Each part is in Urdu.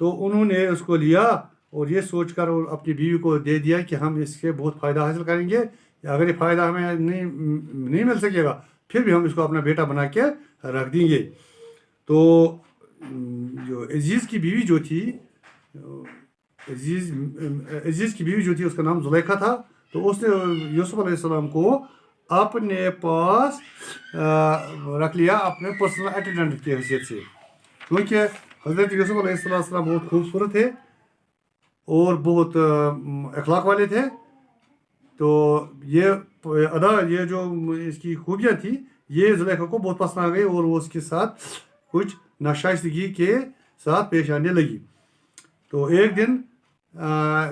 تو انہوں نے اس کو لیا اور یہ سوچ کر اپنی بیوی کو دے دیا کہ ہم اس سے بہت فائدہ حاصل کریں گے، اگر یہ فائدہ ہمیں نہیں مل سکے گا پھر بھی ہم اس کو اپنا بیٹا بنا کے رکھ دیں گے۔ تو جو عزیز کی بیوی جو تھی، عزیز کی بیوی جو تھی اس کا نام زلیخا تھا، تو اس نے یوسف علیہ السلام کو اپنے پاس رکھ لیا اپنے پرسنل اٹینڈنٹ کی حیثیت سے، کیونکہ حضرت یوسف علیہ السلام بہت خوبصورت تھے اور بہت اخلاق والے تھے۔ تو یہ جو اس کی خوبیاں تھی یہ زلیخا کو بہت پسند آ گئی اور وہ اس کے ساتھ کچھ ناشائستگی کے ساتھ پیش آنے لگی۔ تو ایک دن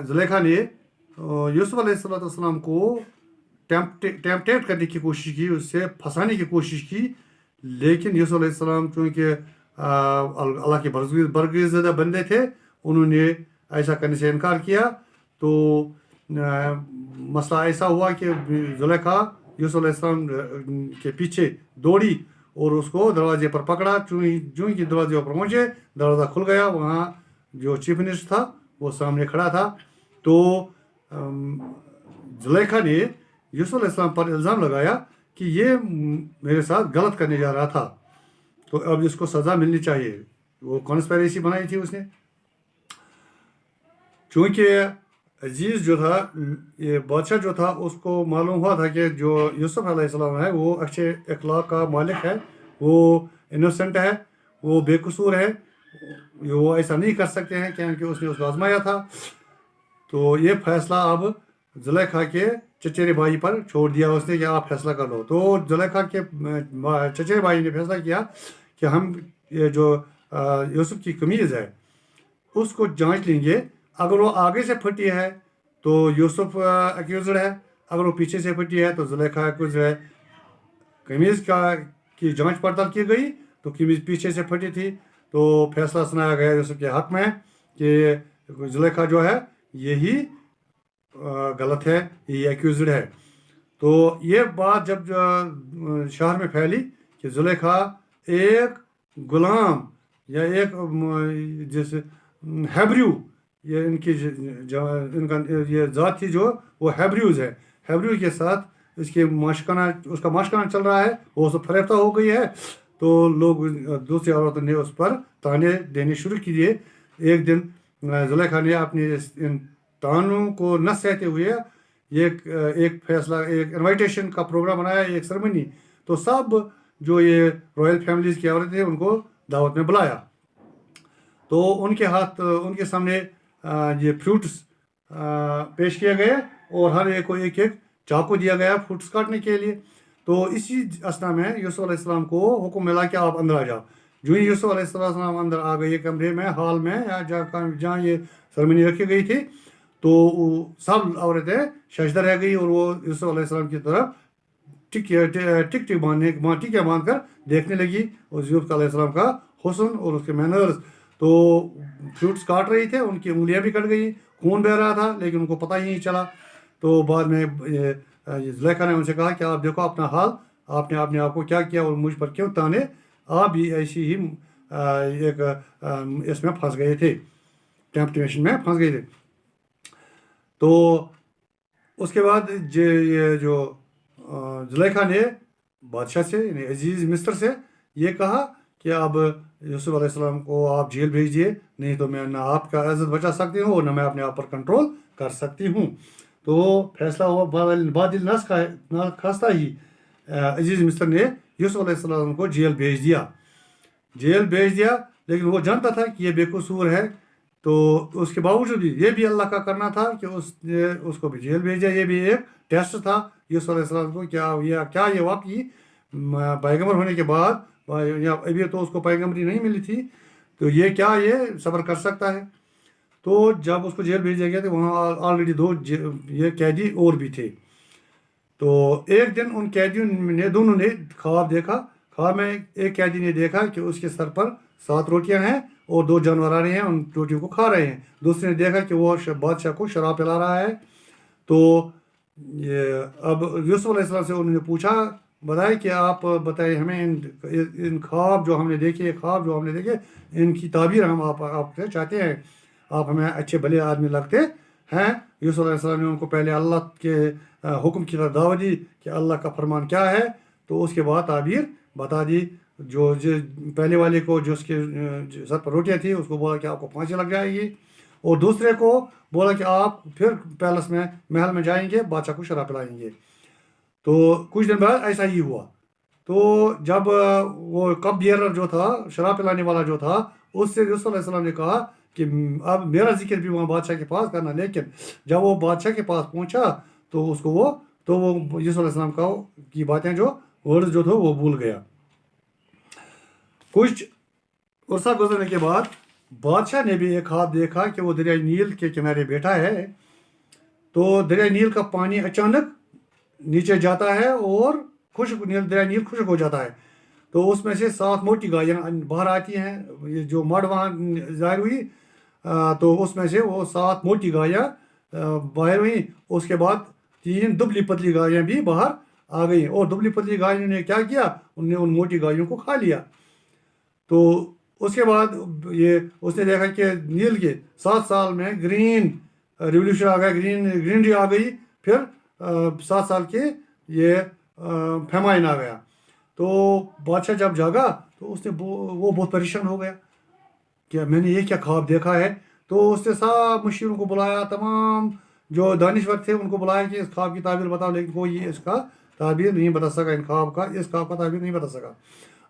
زلیخا نے یوسف علیہ السلام کو ٹیمپٹیٹ کرنے کی کوشش کی، اس سے پھنسانے کی کوشش کی، لیکن یوسف علیہ السلام چونکہ اللہ کے برگزیدہ بندے تھے، انہوں نے ایسا کرنے سے انکار کیا۔ تو مسئلہ ایسا ہوا کہ زلیخا یوسف علیہ السلام کے پیچھے دوڑی اور اس کو دروازے پر پکڑا، جو ہی دروازے پر پہنچے دروازہ کھل گیا، وہاں جو چیف منسٹر تھا وہ سامنے کھڑا تھا۔ تو زلیخا نے یوسف علیہ السلام پر الزام لگایا کہ یہ میرے ساتھ غلط کرنے جا رہا تھا، تو اب اس کو سزا ملنی چاہیے۔ وہ کانسپیریسی بنائی تھی اس نے، چونکہ عزیز جو تھا، یہ بادشاہ جو تھا، اس کو معلوم ہوا تھا کہ جو یوسف علیہ السلام ہے وہ اچھے اخلاق کا مالک ہے، وہ انوسنٹ ہے، وہ بے قصور ہے، وہ ایسا نہیں کر سکتے ہیں کیونکہ اس نے اس کو آزمایا تھا۔ تو یہ فیصلہ اب زلیخا کے چچیرے بھائی پر چھوڑ دیا اس نے کہ آپ فیصلہ کر لو۔ تو زلیخا کے چچیرے بھائی نے فیصلہ کیا کہ ہم یہ جو یوسف کی قمیض ہے اس کو جانچ لیں گے، اگر وہ آگے سے پھٹی ہے تو یوسف ایکیوزڈ ہے، اگر وہ پیچھے سے پھٹی ہے تو زلیخا ایکیوزڈ ہے۔ قمیض کی جانچ پڑتال کی گئی تو قمیض پیچھے سے پھٹی تھی، تو فیصلہ سنایا گیا یوسف کے حق میں کہ زلیخا جو ہے یہی غلط ہے، یہ ایکیوزڈ ہے۔ تو یہ بات جب شہر میں پھیلی کہ زلیخا ایک غلام یا ایک جیسے ہیبریو، یہ ان کی کا یہ ذات تھی جو وہ ہیبریوز ہے، ہیبریو کے ساتھ اس کا ماشکانہ چل رہا ہے، وہ سب فریفتہ ہو گئی ہے۔ تو لوگ دوسری عورتوں نے اس پر تانے دینے شروع کیے۔ ایک دن زلیخا نے اپنے ان تانوں کو نہ سہتے ہوئے ایک فیصلہ، ایک انویٹیشن کا پروگرام بنایا، ایک سرمنی۔ تو سب جو یہ رائل فیملیز کی عورتیں ان کو دعوت میں بلایا، تو ان کے سامنے یہ فروٹس پیش کیے گئے اور ہر ایک کو ایک چاقو دیا گیا فروٹس کاٹنے کے لیے۔ تو اسی اسنا میں یوسف علیہ السلام کو حکم ملا کہ آپ اندر آ جاؤ۔ جو ہی یوسف علیہ السلام اندر آ گئے کمرے میں، ہال میں، یا جہاں یہ سرمنی رکھی گئی تھی، تو سب عورتیں سجدہ رہ گئی اور وہ یوسف علیہ السلام کی طرف ٹکیاں باندھ کر دیکھنے لگی، اور یوسف علیہ السلام کا حسن اور اس کے مینرز۔ تو فروٹس کاٹ رہی تھے، ان کی انگلیاں بھی کٹ گئی، خون بہہ رہا تھا، لیکن ان کو پتہ ہی نہیں چلا۔ تو بعد میں زلیخا نے ان سے کہا کہ آپ دیکھو اپنا حال، آپ نے اپنے آپ کو کیا کیا اور مجھ پر کیوں تانے، آپ بھی ایسی ہی ایک اس میں پھنس گئے تھے، ٹیمپٹیشن میں پھنس گئے تھے۔ تو اس کے بعد یہ جو زلیخا نے بادشاہ سے، یعنی عزیز مصر سے یہ کہا کہ اب یوسف علیہ السلام کو آپ جیل بھیج دیے، نہیں تو میں نہ آپ کا عزت بچا سکتی ہوں اور نہ میں اپنے آپ پر کنٹرول کر سکتی ہوں۔ تو فیصلہ ہوا، بادل نہ خواستہ ہی عزیز مصر نے یوسف علیہ السلام کو جیل بھیج دیا، لیکن وہ جانتا تھا کہ یہ بے قصور ہے۔ تو اس کے باوجود بھی یہ بھی اللہ کا کرنا تھا کہ اس کو بھی جیل بھیجا۔ یہ بھی ایک ٹیسٹ تھا یوسف علیہ السلام کو، کیا یہ واقعی پیغمبر ہونے کے بعد، ابھی تو اس کو پیغمبری نہیں ملی تھی، تو یہ صبر کر سکتا ہے۔ تو جب اس کو جیل بھیجا گیا تو وہاں آلریڈی 2 یہ قیدی اور بھی تھے۔ تو ایک دن ان قیدیوں نے دونوں نے خواب دیکھا۔ خواب میں ایک قیدی نے دیکھا کہ اس کے سر پر 7 روٹیاں ہیں اور 2 جانور آ رہے ہیں، ان روٹیوں کو کھا رہے ہیں۔ دوسرے نے دیکھا کہ وہ بادشاہ کو شراب پلا رہا ہے۔ تو اب یوسف علیہ السلام سے انہوں نے پوچھا بتائیں کہ آپ بتائیں ہمیں ان خواب جو ہم نے دیکھے ان کی تعبیر ہم آپ سے چاہتے ہیں. آپ ہمیں اچھے بھلے آدمی لگتے ہیں. یوسف علیہ السلام نے ان کو پہلے اللہ کے حکم کی طرف دعوت دی کہ اللہ کا فرمان کیا ہے، تو اس کے بعد تعبیر بتا دی. جو پہلے والے کو جو اس کے سر پر روٹیاں تھیں اس کو بولا کہ آپ کو پھانسی لگ جائے گی، اور دوسرے کو بولا کہ آپ پھر پیلس میں محل میں جائیں گے، بادشاہ کو شراب پلائیں گے. تو کچھ دن بعد ایسا ہی ہوا. تو جب وہ کپ بیئرر جو تھا، شراب پلانے والا جو تھا، اس سے یوسف علیہ السلام نے کہا کہ اب میرا ذکر بھی وہاں بادشاہ کے پاس کرنا. لیکن جب وہ بادشاہ کے پاس پہنچا تو اس کو وہ یوسف علیہ السلام کی باتیں جو ورڈز جو تھے وہ بھول گیا. کچھ عرصہ گزرنے کے بعد بادشاہ نے بھی ایک خواب دیکھا کہ وہ دریائے نیل کے کنارے بیٹھا ہے. تو دریائے نیل کا پانی اچانک نیچے جاتا ہے اور دریائے نیل خشک ہو جاتا ہے. تو اس میں سے 7 موٹی گائیاں باہر آتی ہیں. یہ جو مڑ وہاں ظاہر ہوئی تو اس میں سے وہ 7 موٹی گائیاں باہر ہوئیں. اس کے بعد 3 دبلی پتلی گائیاں بھی باہر آ گئیں، اور دبلی پتلی گائیوں نے کیا کیا، ان نے ان موٹی گائیوں کو کھا لیا. تو اس کے بعد اس نے دیکھا کہ نیل کے 7 سال میں گرین ریولیوشن آ گیا، گرینری آ گئی. پھر 7 سال کے یہ فیمائن آ گیا. تو بادشاہ جب جاگا تو وہ بہت پریشان ہو گیا کہ میں نے یہ کیا خواب دیکھا ہے. تو اس نے سب مشیروں کو بلایا، تمام جو دانشور تھے ان کو بلایا کہ اس خواب کی تعبیر بتاؤ، لیکن کوئی اس کا تعبیر نہیں بتا سکا. اس خواب کا تعبیر نہیں بتا سکا.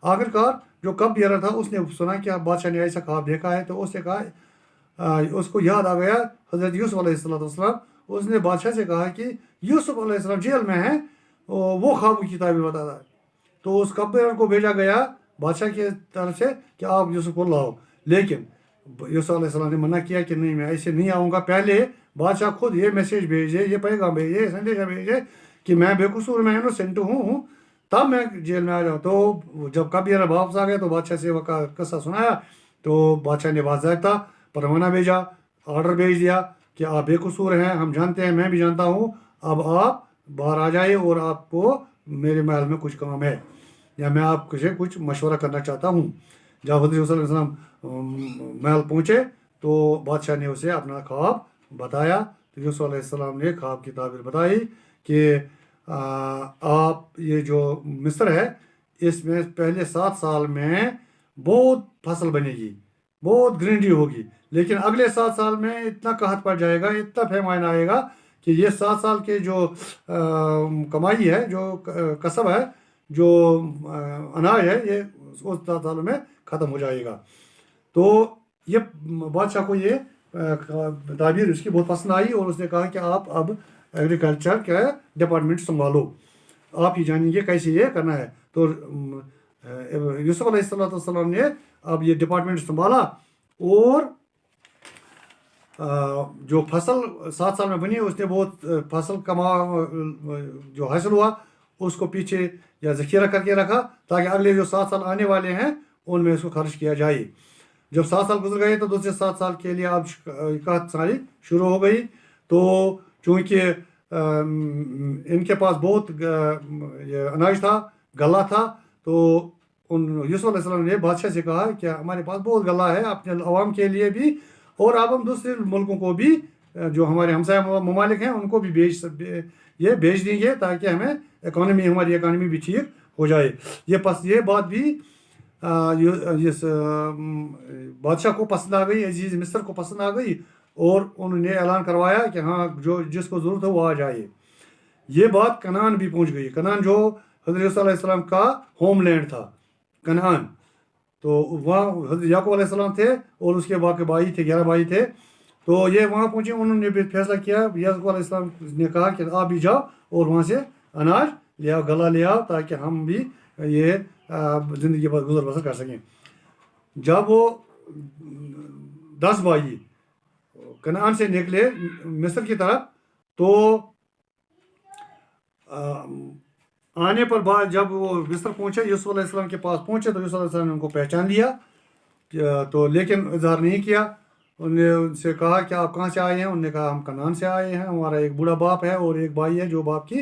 آخرکار جو کپ بیئرر تھا اس نے سنا کہ بادشاہ نے ایسا خواب دیکھا ہے. تو اس نے کہا، اس کو یاد آ گیا حضرت یوسف علیہ السلام. اس نے بادشاہ سے کہا کہ یوسف علیہ السلام جیل میں ہیں، وہ خوابوں کی تعبیر بتاتا ہے. تو اس کپ بیئرر کو بھیجا گیا بادشاہ کی طرف سے کہ آپ یوسف کو لاؤ. لیکن یوسف علیہ السلام نے منع کیا کہ نہیں، میں ایسے نہیں آؤں گا. پہلے بادشاہ خود یہ میسیج بھیجے، یہ پیغام بھیجے، یہ سندیشہ بھیجے کہ میں بے قصور، میں انوسنٹ ہوں، تب میں جیل میں آ جاؤں. تو جب کپ بیئرر واپس آ گیا تو بادشاہ سے وہ قصہ سنایا. تو بادشاہ نے باضابطہ پروانہ بھیجا، آرڈر بھیج دیا کہ آپ بے قصور ہیں، ہم جانتے ہیں، میں بھی جانتا ہوں. اب آپ باہر آ جائیے اور آپ کو میرے محل میں کچھ کام ہے، یا میں آپ سے کچھ مشورہ کرنا چاہتا ہوں. جب حضرت صلی اللہ علیہ وسلم محل پہنچے تو بادشاہ نے اسے اپنا خواب بتایا. تو یوسف علیہ السلام نے خواب کی تعبیر بتائی کہ آپ یہ جو مصر ہے اس میں پہلے 7 سال میں بہت فصل بنے گی، بہت گرینری ہوگی، لیکن اگلے 7 سال میں اتنا قحط پڑ جائے گا، اتنا پیمانہ آئے گا کہ یہ 7 سال کے جو کمائی ہے، جو کسب ہے، جو اناج ہے، یہ اس 7 سالوں میں ختم ہو جائے گا. تو یہ بادشاہ کو یہ تعبیر اس کی بہت پسند آئی، اور اس نے کہا کہ آپ اب ایگریکلچر کا ڈپارٹمنٹ سنبھالو، آپ ہی جانیں گے کیسے یہ کرنا ہے. تو یوسف علیہ السلام نے اب یہ ڈپارٹمنٹ سنبھالا، اور جو فصل 7 سال میں بنی اس نے بہت فصل جو حاصل ہوا اس کو پیچھے یا ذخیرہ کر کے رکھا تاکہ اگلے جو 7 سال آنے والے ہیں ان میں اس کو خرچ کیا جائے. جب 7 سال گزر گئے تو دوسرے 7 سال کے لیے اب قحط سالی شروع ہو گئی. تو چونکہ ان کے پاس بہت اناج تھا، غلہ تھا، تو یوسف علیہ السلام نے بادشاہ سے کہا کہ ہمارے پاس بہت غلہ ہے اپنے عوام کے لیے بھی، اور اب ہم دوسرے ملکوں کو بھی، جو ہمارے ہمسایہ ممالک ہیں ان کو بھی بھیج دیں گے تاکہ ہمیں ہماری اکانومی بھی ٹھیک ہو جائے. یہ بات بھی اس بادشاہ کو پسند آ گئی، عزیز مصر کو پسند آ گئی، اور انہوں نے اعلان کروایا کہ ہاں جس کو ضرورت ہو وہ آ جائے. یہ بات کنعان بھی پہنچ گئی. کنعان جو حضرت یوسف علیہ السلام کا ہوم لینڈ تھا، کنعان. تو وہاں حضرت یعقوب علیہ السلام تھے اور اس کے باقی بھائی تھے، 11 بھائی تھے. تو یہ وہاں پہنچے، انہوں نے بھی فیصلہ کیا. یعقوب علیہ السلام نے کہا کہ آپ بھی جاؤ اور وہاں سے اناج لے آؤ، غلہ لے آؤ، تاکہ ہم بھی یہ زندگی گزر بسر کر سکیں. جب وہ 10 بھائی کنعان سے نکلے مصر کی طرف، تو آنے پر بعد جب وہ مصر پہنچے، یوسف علیہ السلام کے پاس پہنچے، تو یوسف علیہ السلام نے ان کو پہچان لیا، تو لیکن اظہار نہیں کیا. انہوں نے ان سے کہا کہ آپ کہاں سے آئے ہیں؟ انہوں نے کہا ہم کنعان سے آئے ہیں، ہمارا ایک بوڑھا باپ ہے اور ایک بھائی ہے جو باپ کی